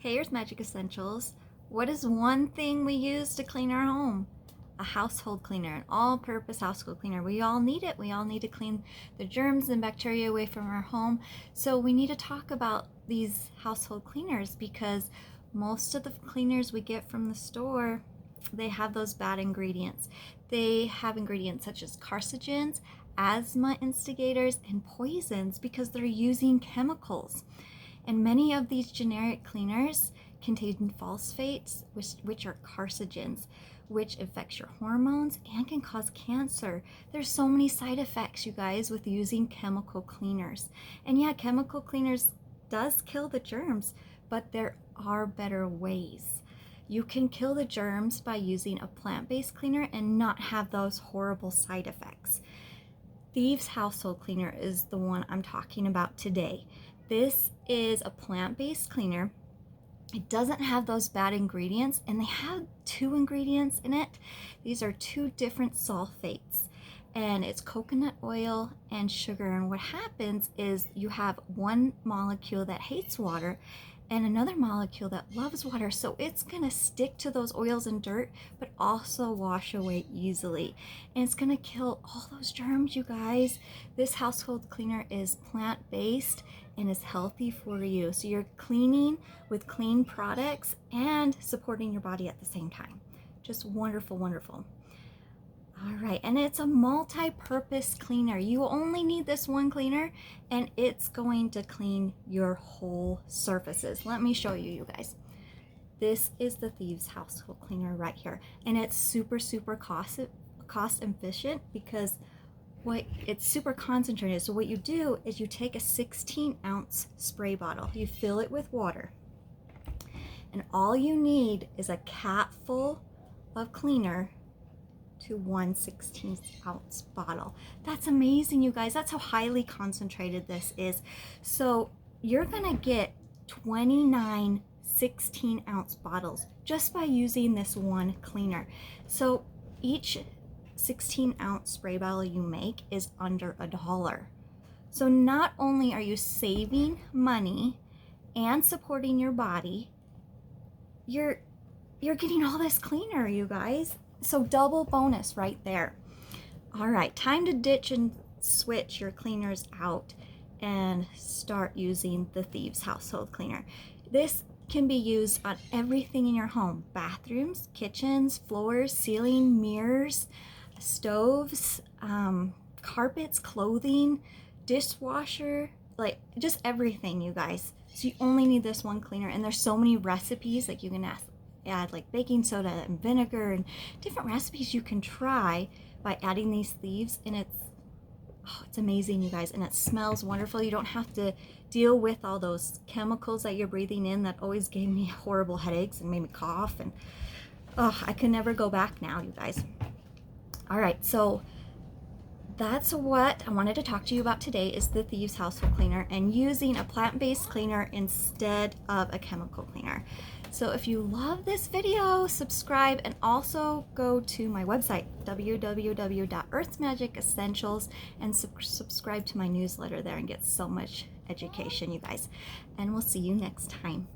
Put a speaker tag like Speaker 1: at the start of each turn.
Speaker 1: Hey, here's Magic Essentials. What is one thing we use to clean our home? A household cleaner, an all-purpose household cleaner. We all need it. We all need to clean the germs and bacteria away from our home. So we need to talk about these household cleaners because most of the cleaners we get from the store, they have those bad ingredients. They have ingredients such as carcinogens, asthma instigators, and poisons because they're using chemicals. And many of these generic cleaners contain phosphates, which are carcinogens, which affects your hormones and can cause cancer. There's so many side effects, you guys, with using chemical cleaners. And yeah, chemical cleaners does kill the germs, but there are better ways. You can kill the germs by using a plant-based cleaner and not have those horrible side effects. Thieves Household Cleaner is the one I'm talking about today. This is a plant-based cleaner. It doesn't have those bad ingredients, and they have two ingredients in it. These are two different sulfates, and it's coconut oil and sugar. And what happens is you have one molecule that hates water and another molecule that loves water, so it's gonna stick to those oils and dirt but also wash away easily, and it's gonna kill all those germs, you guys. This household cleaner is plant-based and is healthy for you, so you're cleaning with clean products and supporting your body at the same time. Just wonderful, wonderful. All right, and it's a multi-purpose cleaner. You only need this one cleaner and it's going to clean your whole surfaces. Let me show you, you guys. This is the Thieves Household Cleaner right here. And it's super cost efficient because it's super concentrated. So what you do is you take a 16-ounce spray bottle, you fill it with water, and all you need is a cap full of cleaner to 1 16-ounce bottle. That's amazing, you guys. That's how highly concentrated this is. So you're gonna get 29 16-ounce bottles just by using this one cleaner. So each 16-ounce spray bottle you make is under $1. So not only are you saving money and supporting your body, you're getting all this cleaner, you guys. So double bonus right there. All right, time to ditch and switch your cleaners out and start using the Thieves Household Cleaner. This can be used on everything in your home: bathrooms, kitchens, floors, ceiling, mirrors, stoves, carpets, clothing, dishwasher, like just everything, you guys. So you only need this one cleaner, and there's so many recipes, like you can add like baking soda and vinegar and different recipes you can try by adding these thieves, and it's amazing, you guys, and it smells wonderful. You don't have to deal with all those chemicals that you're breathing in that always gave me horrible headaches and made me cough, and I could never go back now, you guys. All right, so that's what I wanted to talk to you about today, is the Thieves Household Cleaner and using a plant-based cleaner instead of a chemical cleaner. So if you love this video, subscribe, and also go to my website, www.earthmagicessentials, and subscribe to my newsletter there and get so much education, you guys. And we'll see you next time.